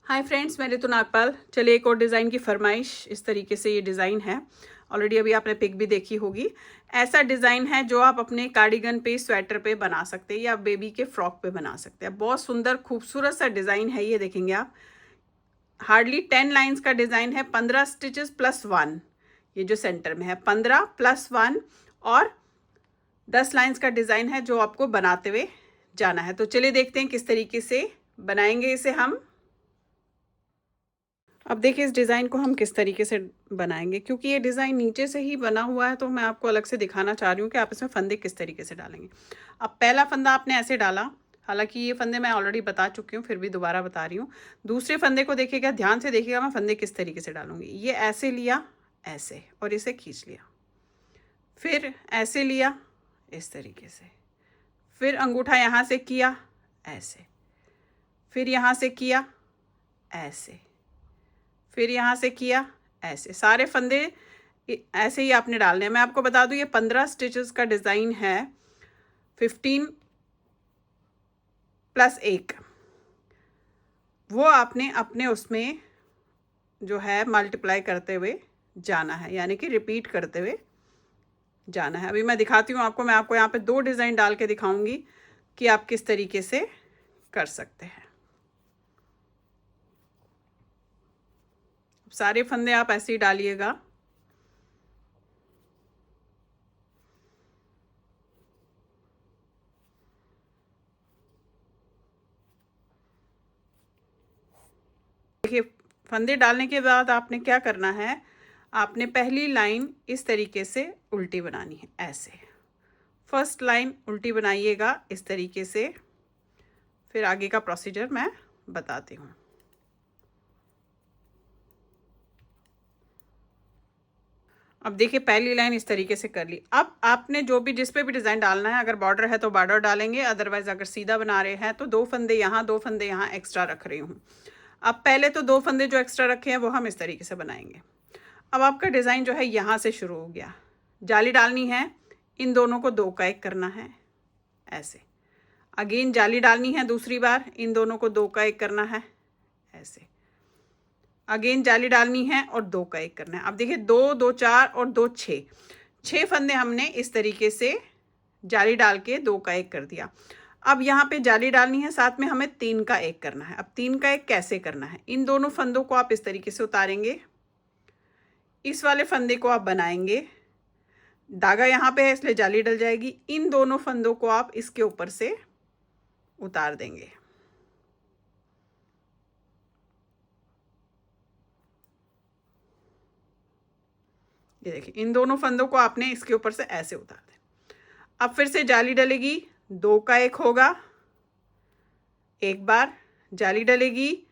Hi friends, मैं ऋतु नागपाल। चलिए एक और डिज़ाइन की फरमाइश। इस तरीके से ये डिज़ाइन है। ऑलरेडी अभी आपने पिक भी देखी होगी। ऐसा डिज़ाइन है जो आप अपने कार्डिगन पे, स्वेटर पे बना सकते हैं या बेबी के फ्रॉक पे बना सकते हैं। बहुत सुंदर खूबसूरत सा डिज़ाइन है ये। देखेंगे आप, हार्डली 10 लाइन्स का डिज़ाइन है। 15 स्टिचेस प्लस 1, ये जो सेंटर में है 15 प्लस 1 और 10 लाइन्स का डिज़ाइन है जो आपको बनाते हुए जाना है। तो चलिए देखते हैं किस तरीके से बनाएंगे इसे हम। अब देखिए इस डिज़ाइन को हम किस तरीके से बनाएंगे, क्योंकि ये डिज़ाइन नीचे से ही बना हुआ है तो मैं आपको अलग से दिखाना चाह रही हूँ कि आप इसमें फंदे किस तरीके से डालेंगे। अब पहला फंदा आपने ऐसे डाला, हालांकि ये फंदे मैं ऑलरेडी बता चुकी हूँ, फिर भी दोबारा बता रही हूँ। दूसरे फंदे को देखिएगा, ध्यान से देखिएगा मैं फंदे किस तरीके से डालूंगी। ये ऐसे लिया, ऐसे, और इसे खींच लिया, फिर ऐसे लिया इस तरीके से, फिर अंगूठा यहाँ से किया ऐसे, फिर यहाँ से किया ऐसे, फिर यहाँ से किया ऐसे। सारे फंदे ऐसे ही आपने डालने हैं। मैं आपको बता दूँ ये 15 स्टिचेस का डिज़ाइन है। 15 प्लस 1 वो आपने अपने उसमें जो है मल्टीप्लाई करते हुए जाना है, यानी कि रिपीट करते हुए जाना है। अभी मैं दिखाती हूँ आपको। मैं आपको यहाँ पे 2 डिज़ाइन डाल के दिखाऊंगी कि आप किस तरीके से कर सकते हैं। सारे फंदे आप ऐसे ही डालिएगा। देखिए फंदे डालने के बाद आपने क्या करना है, आपने पहली लाइन इस तरीके से उल्टी बनानी है। ऐसे फर्स्ट लाइन उल्टी बनाइएगा इस तरीके से, फिर आगे का प्रोसीजर मैं बताती हूँ। अब देखिए पहली लाइन इस तरीके से कर ली। अब आपने जो भी, जिस पे भी डिज़ाइन डालना है, अगर बॉर्डर है तो बॉर्डर डालेंगे, अदरवाइज अगर सीधा बना रहे हैं तो 2 फंदे यहाँ 2 फंदे यहाँ एक्स्ट्रा रख रही हूँ। अब पहले तो 2 फंदे जो एक्स्ट्रा रखे हैं वो हम इस तरीके से बनाएंगे। अब आपका डिज़ाइन जो है यहाँ से शुरू हो गया। जाली डालनी है, इन दोनों को 2 का 1 करना है ऐसे। अगेन जाली डालनी है दूसरी बार, इन दोनों को 2 का 1 करना है ऐसे। अगेन जाली डालनी है और 2 का 1 करना है। अब देखिए 2 2 4 और 2 6 फंदे हमने इस तरीके से जाली डाल के 2 का 1 कर दिया। अब यहाँ पे जाली डालनी है, साथ में हमें 3 का 1 करना है। अब 3 का 1 कैसे करना है, इन दोनों फंदों को आप इस तरीके से उतारेंगे, इस वाले फंदे को आप बनाएंगे, धागा यहाँ पे है इसलिए जाली डल जाएगी। इन दोनों फंदों को आप इसके ऊपर से उतार देंगे। ये देखिए इन दोनों फंदों को आपने इसके ऊपर से ऐसे उतार दें। अब फिर से जाली डलेगी, 2 का 1 होगा, एक बार जाली डलेगी,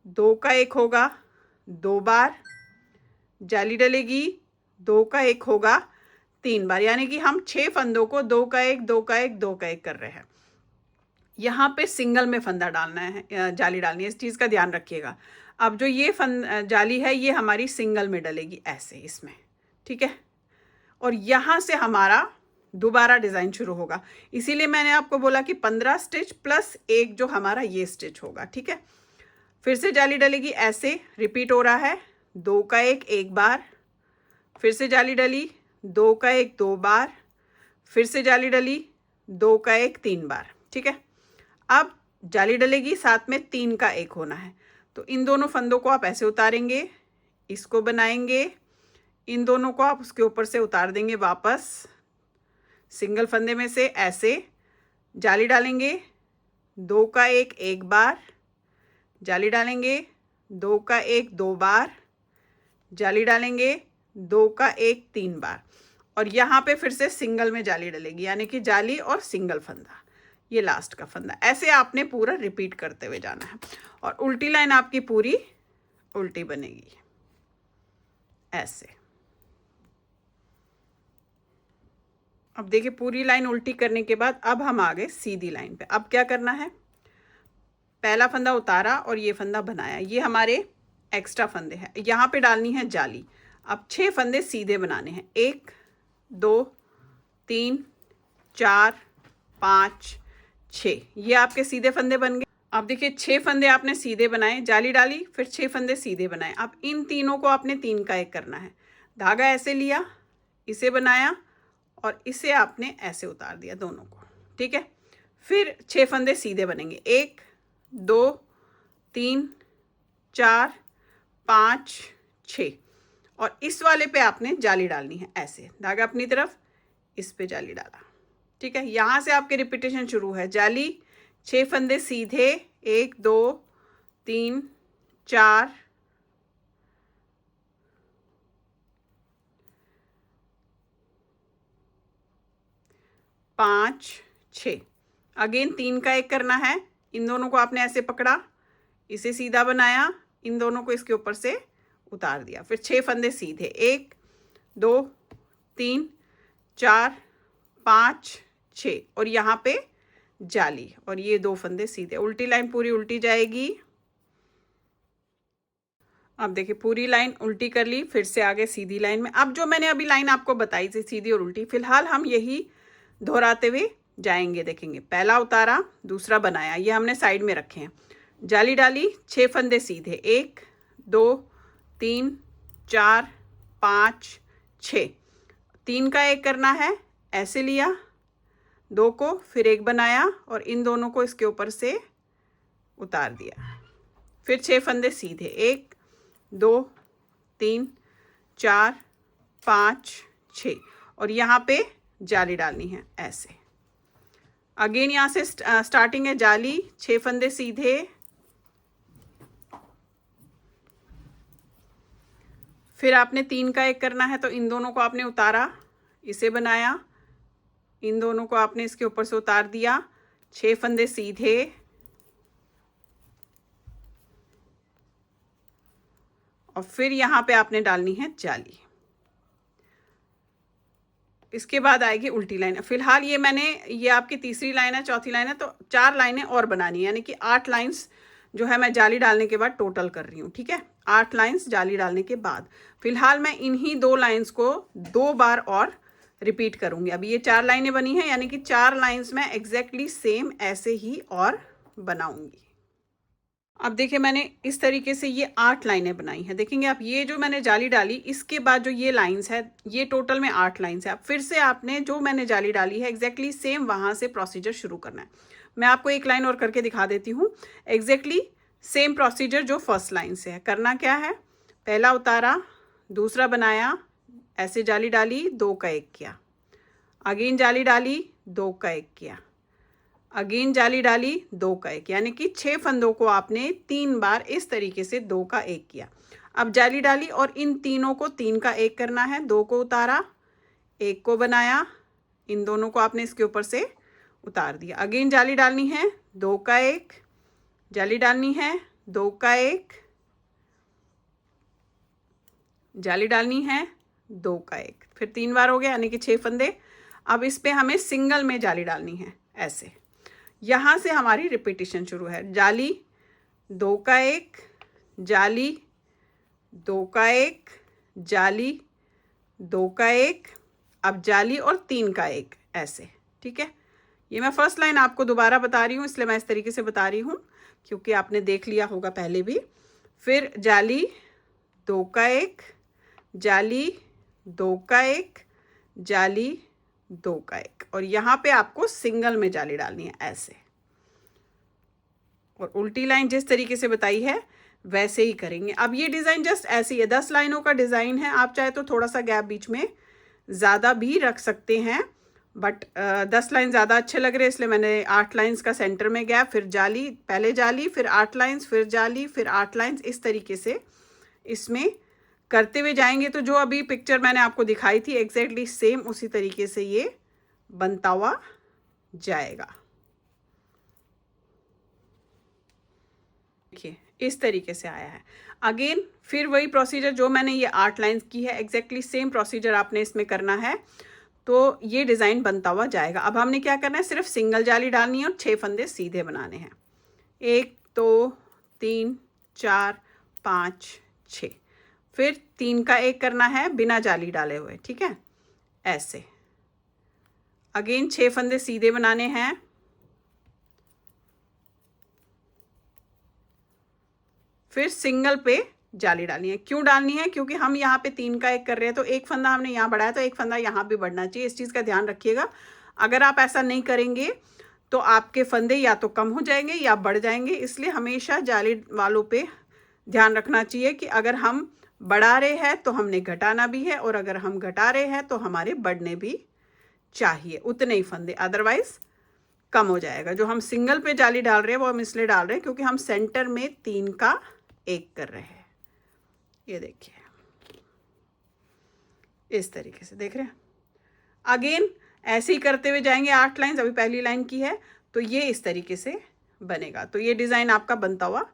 2 का 1 होगा, 2 बार जाली डलेगी, 2 का 1 होगा, 3 बार। यानी कि हम 6 फंदों को 2 का 1 2 का 1 2 का 1 कर रहे हैं। यहाँ पे सिंगल में फंदा डालना है, जाली डालनी है, इस चीज़ का ध्यान रखिएगा। अब जो ये जाली है ये हमारी सिंगल में डलेगी ऐसे इसमें, ठीक है। और यहाँ से हमारा दोबारा डिज़ाइन शुरू होगा। इसीलिए मैंने आपको बोला कि 15 स्टिच प्लस 1 जो हमारा ये स्टिच होगा, ठीक है। फिर से जाली डलेगी, ऐसे रिपीट हो रहा है। 2 का 1 एक बार, फिर से जाली डली, 2 का 1 2 बार, फिर से जाली डली, 2 का 1 3 बार, ठीक है। अब जाली डलेगी, साथ में 3 का 1 होना है। तो इन दोनों फंदों को आप ऐसे उतारेंगे, इसको बनाएंगे, इन दोनों को आप उसके ऊपर से उतार देंगे वापस सिंगल फंदे में से ऐसे। जाली डालेंगे, 2 का 1 एक बार, जाली डालेंगे, 2 का 1 2 बार, जाली डालेंगे, 2 का 1 3 बार, और यहाँ पे फिर से सिंगल में जाली डलेगी, यानी कि जाली और सिंगल फंदा, ये लास्ट का फंदा। ऐसे आपने पूरा रिपीट करते हुए जाना है और उल्टी लाइन आपकी पूरी उल्टी बनेगी ऐसे। अब देखिए पूरी लाइन उल्टी करने के बाद अब हम आ गए सीधी लाइन पे। अब क्या करना है, पहला फंदा उतारा और ये फंदा बनाया, ये हमारे एक्स्ट्रा फंदे हैं। यहाँ पे डालनी है जाली। अब 6 फंदे सीधे बनाने हैं, 1 2 3 4 5 6, ये आपके सीधे फंदे बन गए। अब देखिए 6 फंदे आपने सीधे बनाए, जाली डाली, फिर 6 फंदे सीधे बनाए। अब इन तीनों को आपने 3 का 1 करना है। धागा ऐसे लिया, इसे बनाया और इसे आपने ऐसे उतार दिया दोनों को, ठीक है। फिर 6 फंदे सीधे बनेंगे, 1 2 3 4 5 6 और इस वाले पे आपने जाली डालनी है ऐसे, धागा अपनी तरफ, इस पे जाली डाला, ठीक है। यहाँ से आपके रिपीटेशन शुरू है, जाली, 6 फंदे सीधे, 1 2 3 4 5 6। अगेन 3 का 1 करना है, इन दोनों को आपने ऐसे पकड़ा, इसे सीधा बनाया, इन दोनों को इसके ऊपर से उतार दिया, फिर 6 फंदे सीधे, 1 2 3 4 5 6 और यहाँ पे जाली और ये 2 फंदे सीधे। उल्टी लाइन पूरी उल्टी जाएगी। अब देखिए पूरी लाइन उल्टी कर ली, फिर से आगे सीधी लाइन में। अब जो मैंने अभी लाइन आपको बताई थी सीधी और उल्टी, फिलहाल हम यही दोहराते हुए जाएंगे। देखेंगे, पहला उतारा, दूसरा बनाया, ये हमने साइड में रखे हैं, जाली डाली, 6 फंदे सीधे, 1 2 3 4 5 6। 3 का 1 करना है, ऐसे लिया, 2 को, फिर 1 बनाया और इन दोनों को इसके ऊपर से उतार दिया, फिर 6 फंदे सीधे, 1 2 3 4 5 6 और यहाँ पे जाली डालनी है ऐसे। अगेन यहाँ से स्टार्टिंग है, जाली, 6 फंदे सीधे, फिर आपने 3 का 1 करना है, तो इन दोनों को आपने उतारा, इसे बनाया, इन दोनों को आपने इसके ऊपर से उतार दिया, 6 फंदे सीधे और फिर यहाँ पे आपने डालनी है जाली। इसके बाद आएगी उल्टी लाइन। फिलहाल ये आपकी तीसरी लाइन है, चौथी लाइन है, तो 4 लाइनें और बनानी है, यानी कि 8 लाइन्स जो है मैं जाली डालने के बाद टोटल कर रही हूँ, ठीक है। 8 लाइन्स जाली डालने के बाद फिलहाल मैं इन्हीं 2 लाइन्स को 2 बार और रिपीट करूँगी। अभी ये 4 लाइनें बनी हैं, यानी कि 4 लाइन्स मैं एग्जैक्टली सेम ऐसे ही और बनाऊँगी। अब देखिए मैंने इस तरीके से ये 8 लाइनें बनाई हैं। देखेंगे आप, ये जो मैंने जाली डाली, इसके बाद जो ये लाइंस है, ये टोटल में 8 लाइन्स है। अब फिर से आपने जो मैंने जाली डाली है एग्जैक्टली सेम वहाँ से प्रोसीजर शुरू करना है। मैं आपको एक लाइन और करके दिखा देती हूँ। एग्जैक्टली सेम प्रोसीजर जो फर्स्ट लाइन से है। करना क्या है, पहला उतारा, दूसरा बनाया, ऐसे जाली डाली, 2 का 1 किया, अगेन जाली डाली, 2 का 1 किया, अगेन जाली डाली, 2 का 1, यानी कि 6 फंदों को आपने 3 बार इस तरीके से 2 का 1 किया। अब जाली डाली और इन तीनों को 3 का 1 करना है, 2 को उतारा, 1 को बनाया, इन दोनों को आपने इसके ऊपर से उतार दिया। अगेन जाली डालनी है, 2 का 1, जाली डालनी है, 2 का 1, जाली डालनी है, 2 का 1, फिर 3 बार हो गया, यानी कि 6 फंदे। अब इस पे हमें सिंगल में जाली डालनी है ऐसे। यहाँ से हमारी रिपीटिशन शुरू है, जाली, 2 का 1, जाली, 2 का 1, जाली, 2 का 1, अब जाली और 3 का 1 ऐसे, ठीक है। ये मैं फर्स्ट लाइन आपको दोबारा बता रही हूँ, इसलिए मैं इस तरीके से बता रही हूँ क्योंकि आपने देख लिया होगा पहले भी। फिर जाली, 2 का 1, जाली, 2 का 1, जाली, 2 का 1 और यहाँ पे आपको सिंगल में जाली डालनी है ऐसे। और उल्टी लाइन जिस तरीके से बताई है वैसे ही करेंगे। अब ये डिज़ाइन जस्ट ऐसी है, 10 लाइनों का डिज़ाइन है। आप चाहे तो थोड़ा सा गैप बीच में ज़्यादा भी रख सकते हैं, बट 10 लाइन ज़्यादा अच्छे लग रहे हैं, इसलिए मैंने 8 लाइन्स का सेंटर में गैप, फिर जाली, पहले जाली, फिर 8 लाइन्स, फिर जाली, फिर 8 लाइन्स, इस तरीके से इसमें करते हुए जाएंगे। तो जो अभी पिक्चर मैंने आपको दिखाई थी एग्जैक्टली सेम उसी तरीके से ये बनता हुआ जाएगा। देखिए इस तरीके से आया है। अगेन फिर वही प्रोसीजर जो मैंने ये 8 लाइन्स की है, एग्जैक्टली सेम प्रोसीजर आपने इसमें करना है, तो ये डिज़ाइन बनता हुआ जाएगा। अब हमने क्या करना है, सिर्फ सिंगल जाली डालनी है और 6 फंदे सीधे बनाने हैं, 1 2 3 4 5 6, फिर 3 का 1 करना है बिना जाली डाले हुए, ठीक है, ऐसे। अगेन 6 फंदे सीधे बनाने हैं, फिर सिंगल पे जाली डालनी है। क्यों डालनी है? क्योंकि हम यहाँ पे 3 का 1 कर रहे हैं, तो एक फंदा हमने यहाँ बढ़ाया तो एक फंदा यहाँ भी बढ़ना चाहिए। इस चीज़ का ध्यान रखिएगा। अगर आप ऐसा नहीं करेंगे तो आपके फंदे या तो कम हो जाएंगे या बढ़ जाएंगे। इसलिए हमेशा जाली वालों पे ध्यान रखना चाहिए कि अगर हम बढ़ा रहे हैं तो हमने घटाना भी है, और अगर हम घटा रहे हैं तो हमारे बढ़ने भी चाहिए उतने ही फंदे, अदरवाइज कम हो जाएगा। जो हम सिंगल पे जाली डाल रहे हैं वो हम इसलिए डाल रहे हैं क्योंकि हम सेंटर में 3 का 1 कर रहे हैं। ये देखिए इस तरीके से देख रहे हैं। अगेन ऐसे ही करते हुए जाएंगे 8 लाइन्स। अभी पहली लाइन की है तो ये इस तरीके से बनेगा। तो ये डिज़ाइन आपका बनता हुआ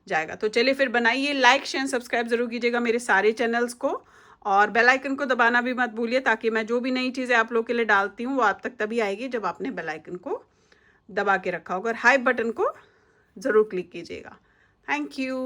जाएगा। तो चलिए फिर बनाइए। लाइक शेयर सब्सक्राइब ज़रूर कीजिएगा मेरे सारे चैनल्स को, और बेल आइकन को दबाना भी मत भूलिए, ताकि मैं जो भी नई चीज़ें आप लोग के लिए डालती हूँ वो आप तक तभी आएगी जब आपने बेल आइकन को दबा के रखा होगा। और हाई बटन को ज़रूर क्लिक कीजिएगा। Thank you.